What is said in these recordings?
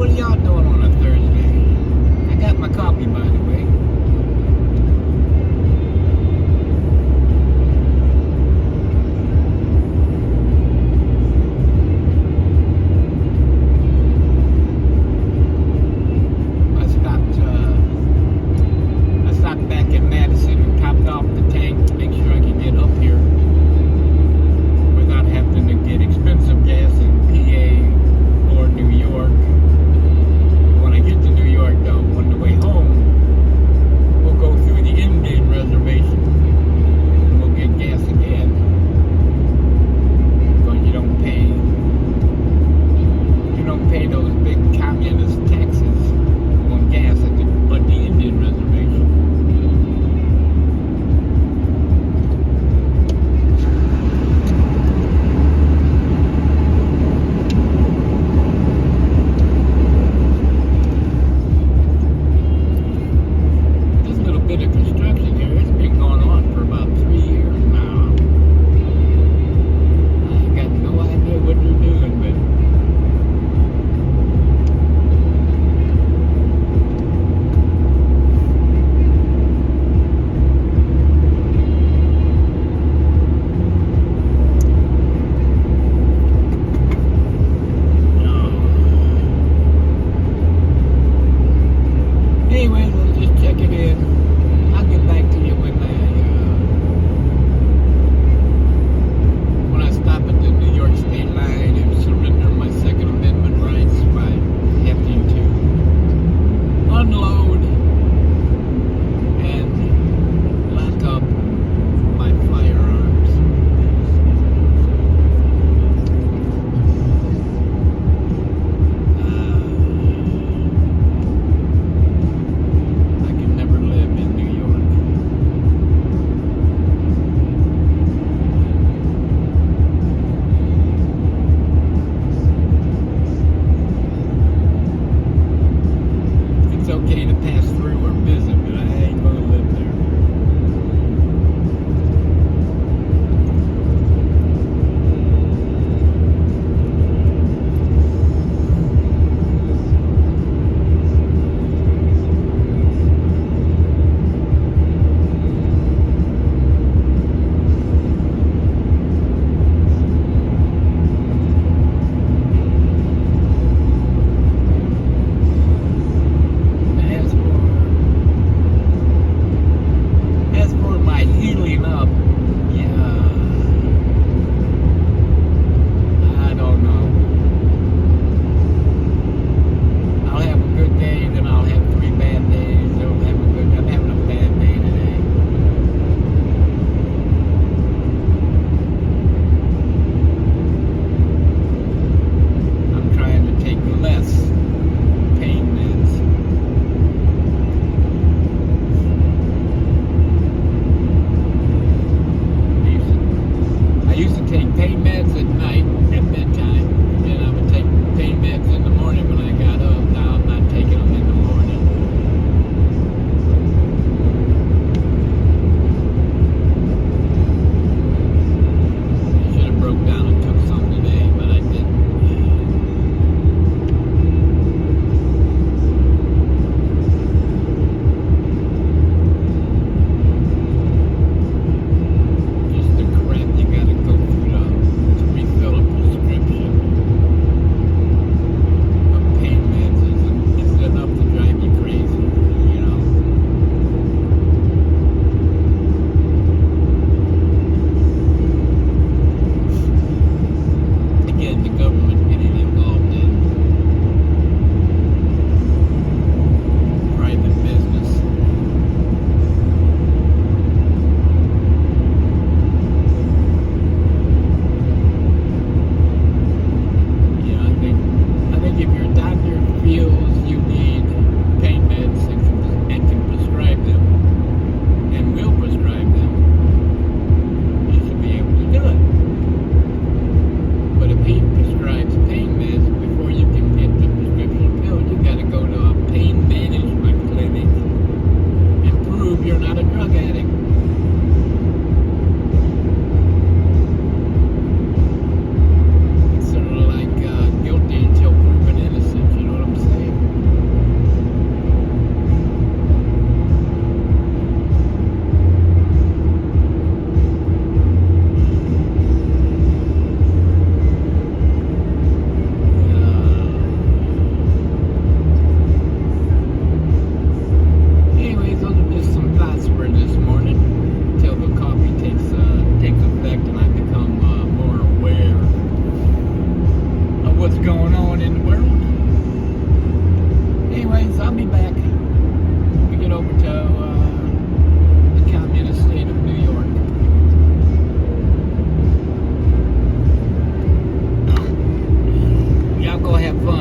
what are y'all doing on a Thursday? I got my coffee, by the way. I stopped back in Madison and topped off the tank to make sure I could get up here without having to get expensive gas in PA or New York. When I get to New York, though, on the way home,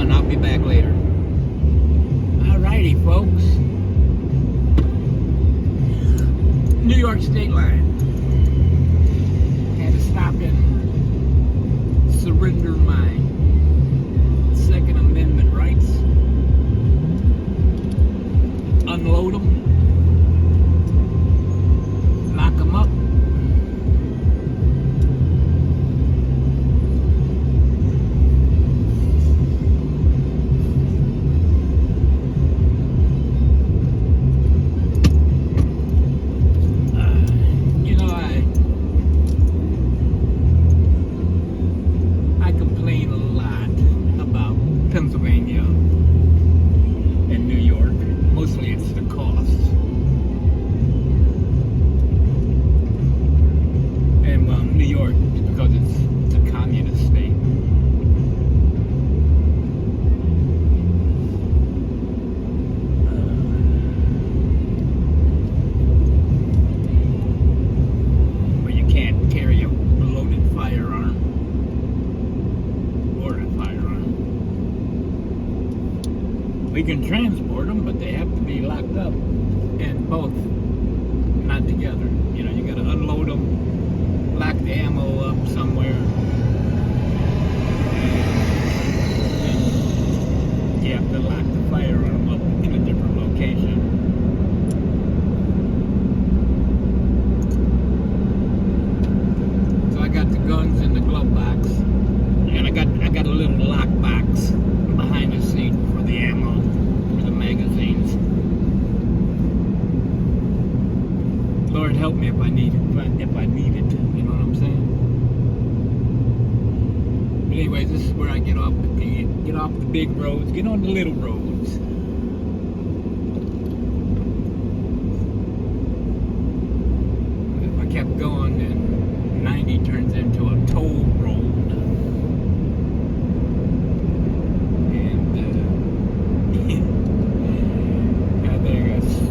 fun. I'll be back later. Alrighty, folks. New York State Line. Had to stop and surrender my Second Amendment rights. Unload them. Lock them up. Pennsylvania and New York. Mostly it's the cost. And New York, because it's a communist state. Where you can't carry a loaded firearm or a firearm. We can transport them, but they have to be locked up, and both not together. You know, you got to unload them, lock the ammo up somewhere, and you have to lock the firearm up in a different location. So I got the guns in the glove box, and I got a little lock box behind the seat for the ammo, for the magazines. Lord help me if I need it, you know what I'm saying? But anyways, this is where I get off the big roads, get on the little roads. If I kept going, then 90 turns into a toll road.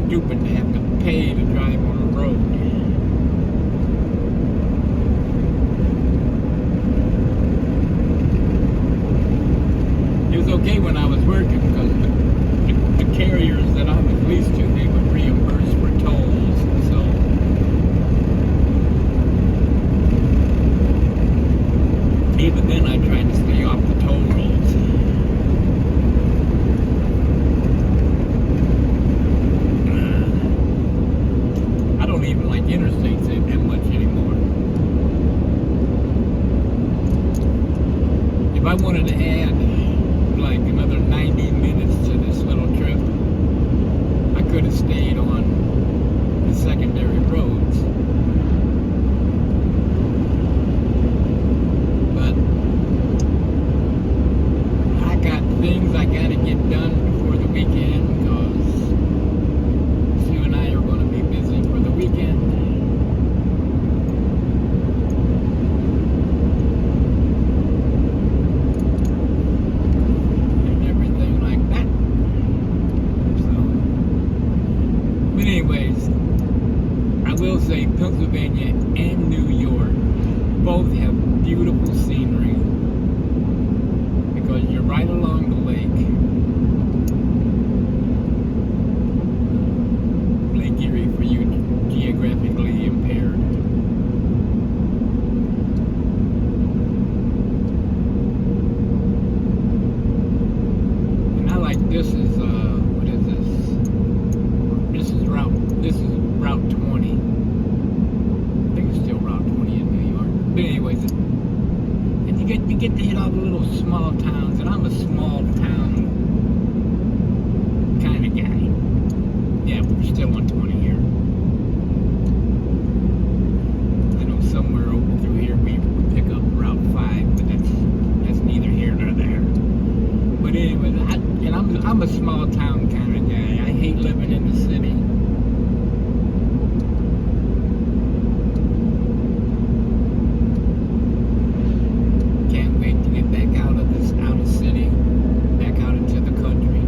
Stupid to have to pay to drive on the road. It was okay when I was working because the carriers that I was leased to, they would reimburse for tolls. So even then I tried to stay off the toll roads. Even like interstates that much anymore. If I wanted to add like another 90 minutes to this little trip, I could have stayed on the secondary roads. But I got things I gotta get done before the weekend, because you and I are going to be busy for the weekend. And everything like that. So, but anyways, I will say Pennsylvania and New York both have beautiful scenery, because you're right along the lake. Erie for you geographically impaired. And I like this is what is this? This is Route 20. I think it's still Route 20 in New York. But anyways, and you get to hit all the little small towns, and I'm a small town kind of guy. Yeah, we're still on 20 here. I know somewhere over through here we pick up Route 5, but that's neither here nor there. But anyway, I'm a small town kind of guy. I hate living in the city. Can't wait to get back out of city, back out into the country.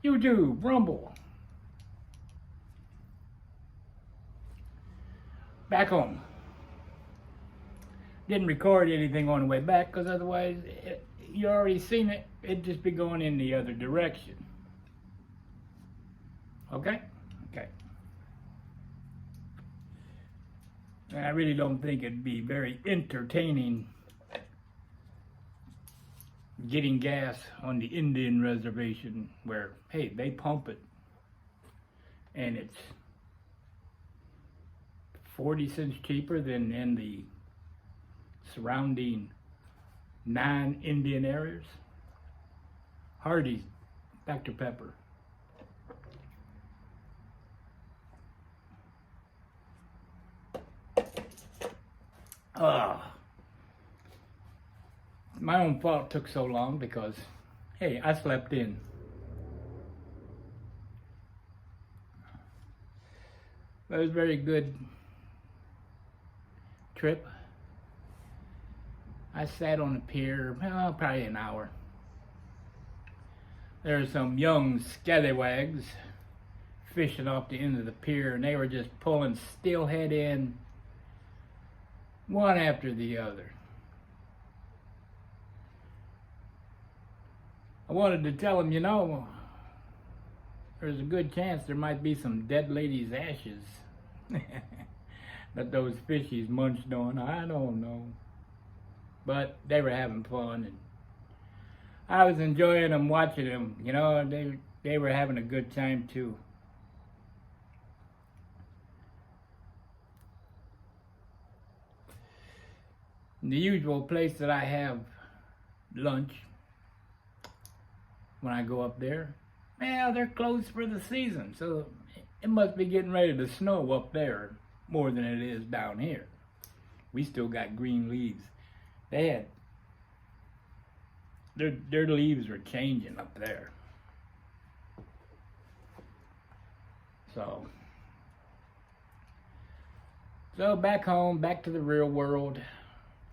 YouTube, Rumble. Back home. Didn't record anything on the way back because otherwise you already seen it. It'd just be going in the other direction. Okay? Okay. And I really don't think it'd be very entertaining getting gas on the Indian reservation where, hey, they pump it and it's 40 cents cheaper than in the surrounding non-Indian areas. Hardee's Dr. Pepper. My own fault it took so long because, hey, I slept in. It was a very good trip. I sat on the pier, probably an hour. There were some young scallywags fishing off the end of the pier, and they were just pulling steelhead in one after the other. I wanted to tell them, there's a good chance there might be some dead ladies' ashes that those fishies munched on. I don't know. But they were having fun, and I was enjoying them, watching them. They were having a good time too. The usual place that I have lunch when I go up there, well, they're closed for the season, so it must be getting ready to snow up there more than it is down here. We still got green leaves. They had their leaves were changing up there. So back home, back to the real world.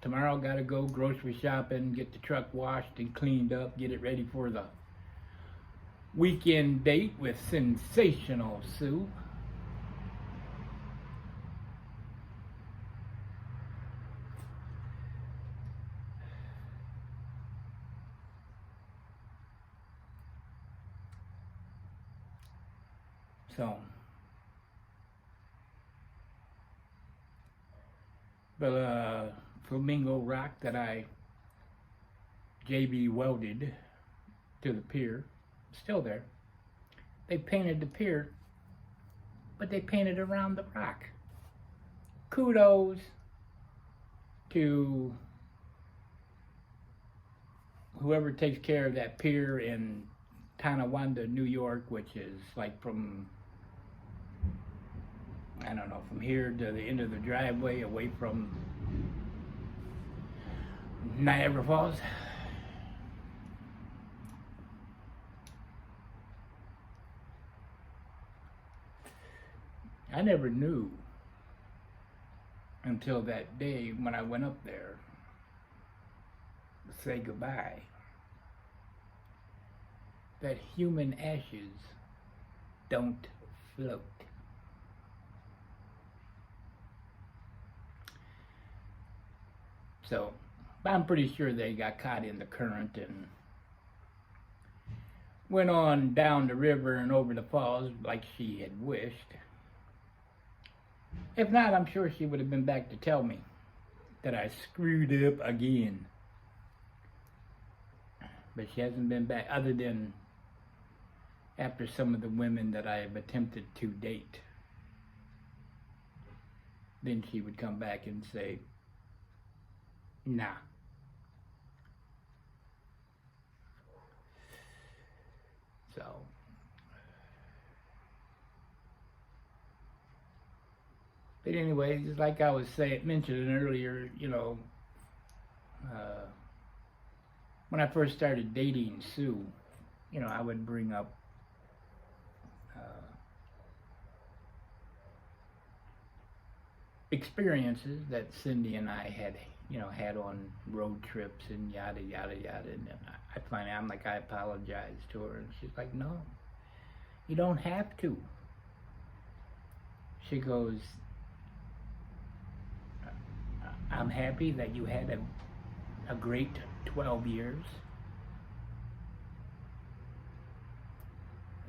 Tomorrow gotta go grocery shopping, get the truck washed and cleaned up, get it ready for the weekend date with Sensational Sue. So, the flamingo rock that I JB welded to the pier, still there. They painted the pier, but they painted around the rock. Kudos to whoever takes care of that pier in Tonawanda, New York, which is like from, I don't know, from here to the end of the driveway away from Niagara Falls. I never knew until that day when I went up there to say goodbye that human ashes don't float. So, I'm pretty sure they got caught in the current and went on down the river and over the falls like she had wished. If not, I'm sure she would have been back to tell me that I screwed up again. But she hasn't been back, other than after some of the women that I have attempted to date. Then she would come back and say, nah. So, but anyway, just like I was mentioning earlier, when I first started dating Sue, I would bring up experiences that Cindy and I had, had on road trips and yada, yada, yada. And I finally, I apologized to her, and she's like, no, You don't have to. She goes, I'm happy that you had a great 12 years.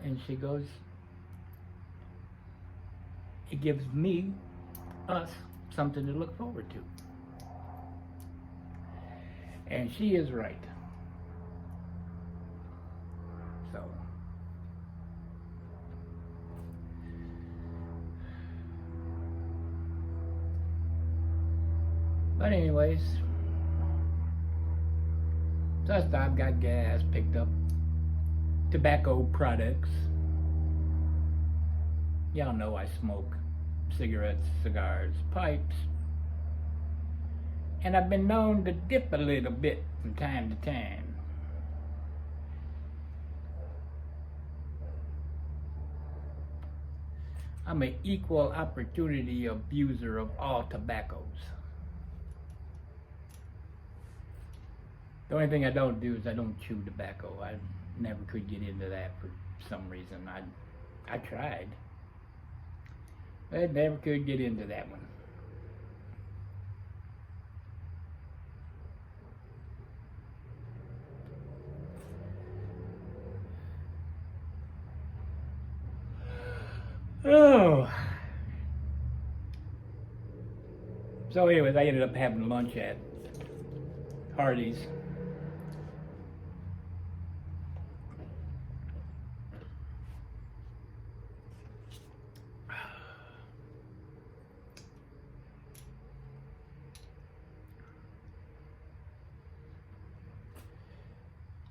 And she goes, it gives us, something to look forward to. And she is right. So, but anyways, so I stopped, got gas, picked up tobacco products. Y'all know I smoke cigarettes, cigars, pipes. And I've been known to dip a little bit from time to time. I'm an equal opportunity abuser of all tobaccos. The only thing I don't do is I don't chew tobacco. I never could get into that for some reason. I tried. I never could get into that one. Oh. So anyways, I ended up having lunch at Hardee's.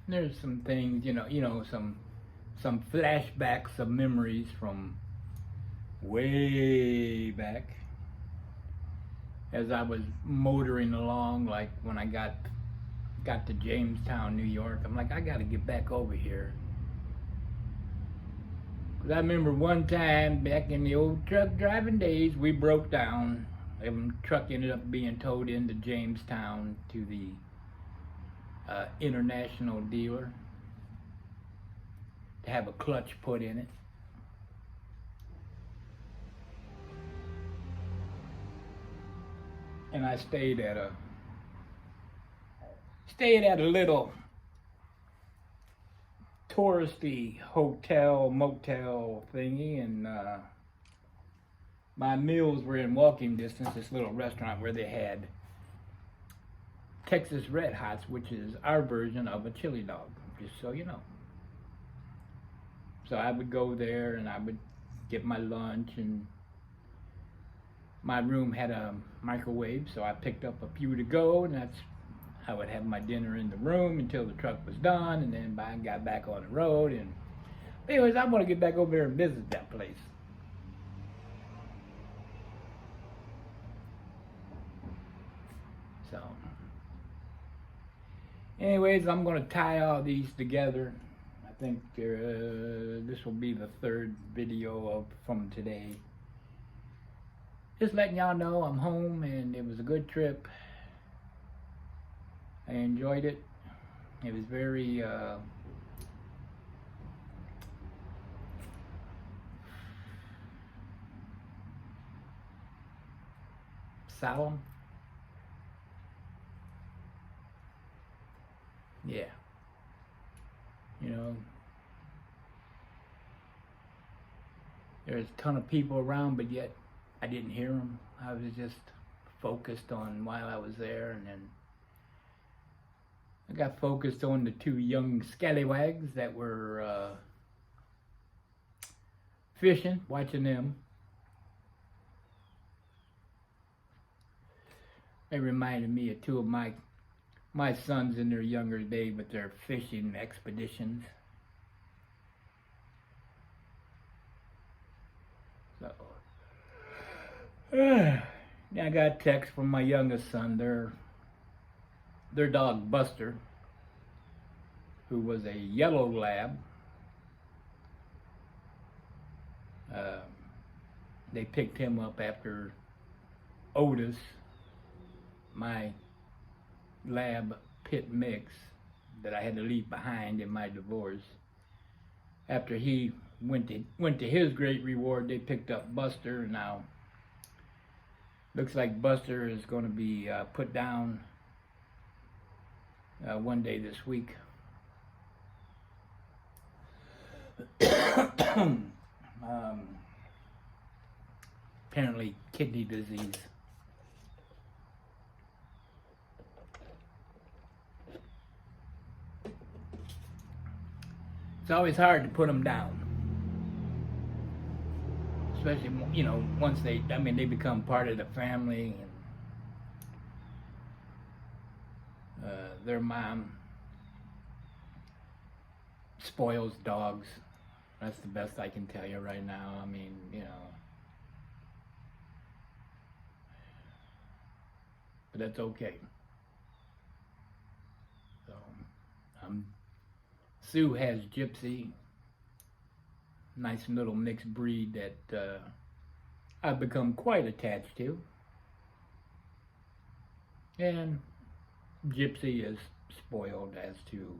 There's some things, some flashbacks of memories from way back as I was motoring along, like when I got to Jamestown, New York. I'm like, I gotta get back over here. Cause I remember one time back in the old truck driving days, we broke down. The truck ended up being towed into Jamestown to the international dealer to have a clutch put in it. And I stayed at a little touristy hotel, motel thingy, and my meals were in walking distance, this little restaurant where they had Texas Red Hots, which is our version of a chili dog, just so you know. So I would go there and I would get my lunch, and my room had a microwave, so I picked up a few to go, and I would have my dinner in the room until the truck was done, and then I got back on the road. And anyways, I want to get back over there and visit that place. So, anyways, I'm going to tie all these together. I think this will be the third video from today. Just letting y'all know I'm home and it was a good trip. I enjoyed it. It was very solemn. Yeah. There's a ton of people around, but yet I didn't hear them. I was just focused on while I was there, and then I got focused on the two young scallywags that were fishing, watching them. It reminded me of two of my sons in their younger days with their fishing expeditions. So, I got a text from my youngest son, their dog Buster, who was a yellow lab. They picked him up after Otis, my lab pit mix that I had to leave behind in my divorce. After he went to his great reward. They picked up Buster, and now looks like Buster is going to be put down one day this week. Apparently kidney disease. It's always hard to put them down, especially, you know, once they become part of the family, and their mom spoils dogs. That's the best I can tell you right now. I mean, you know, but that's okay. So, Sue has Gypsy, nice little mixed breed that I've become quite attached to. And Gypsy is spoiled as to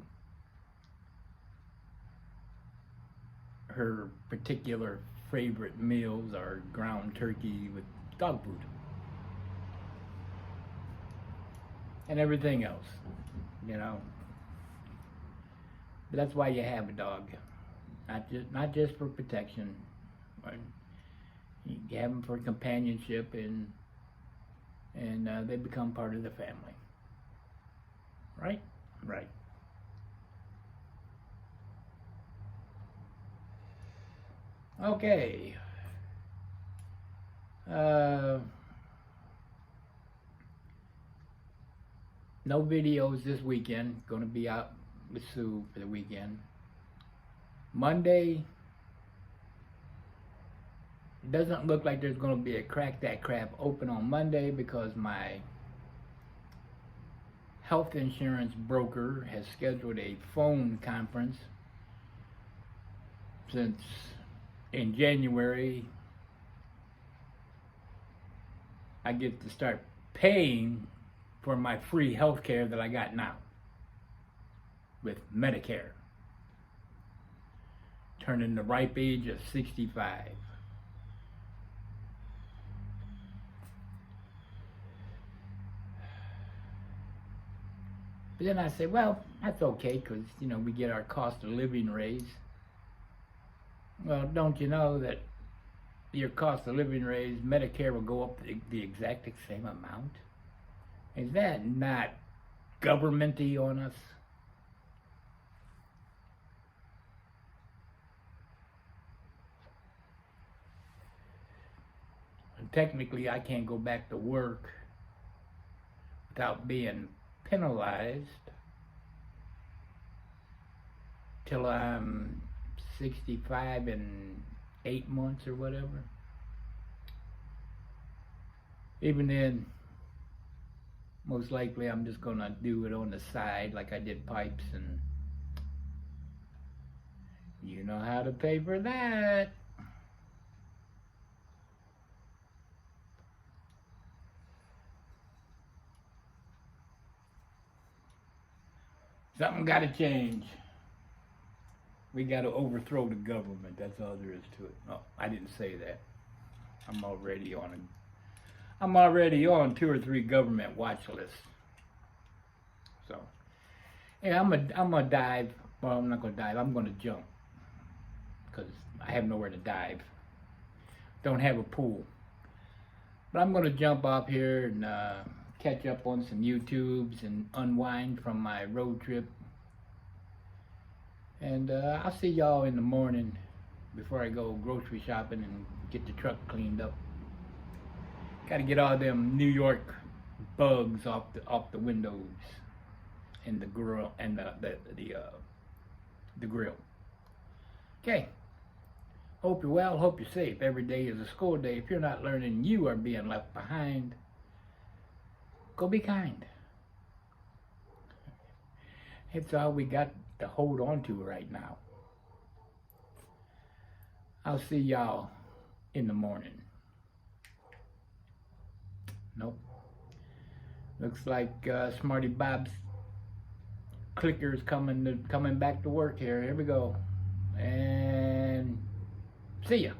her particular favorite meals are ground turkey with dog food and everything else, you know. But that's why you have a dog, not just for protection. You have them for companionship, and they become part of the family. Right? Right. Okay. No videos this weekend. Going to be out with Sue for the weekend. Monday, it doesn't look like there's going to be a Crack That Crap open on Monday because my health insurance broker has scheduled a phone conference since in January I get to start paying for my free health care that I got now with Medicare, turning the ripe age of 65. But then I say, well, that's okay, because, you know, we get our cost of living raise. Well, don't you know that your cost of living raise, Medicare will go up the exact same amount? Is that not government-y on us? And technically, I can't go back to work without being penalized till I'm 65 and 8 months or whatever. Even then, most likely I'm just gonna do it on the side like I did pipes, and you know how to pay for that. Something gotta change. We gotta overthrow the government. That's all there is to it. No, I didn't say that. I'm already on 2 or 3 government watch lists. So, yeah, I'm gonna dive. Well, I'm not gonna dive. I'm gonna jump because I have nowhere to dive. Don't have a pool. But I'm gonna jump off here and catch up on some YouTubes and unwind from my road trip. And I'll see y'all in the morning before I go grocery shopping and get the truck cleaned up. Got to get all them New York bugs off the windows and the grill and the grill. Okay. Hope you're well. Hope you're safe. Every day is a school day. If you're not learning, you are being left behind. Go be kind. It's all we got to hold on to right now. I'll see y'all in the morning. Nope. Looks like Smarty Bob's clicker's coming back to work here. Here we go. And see ya.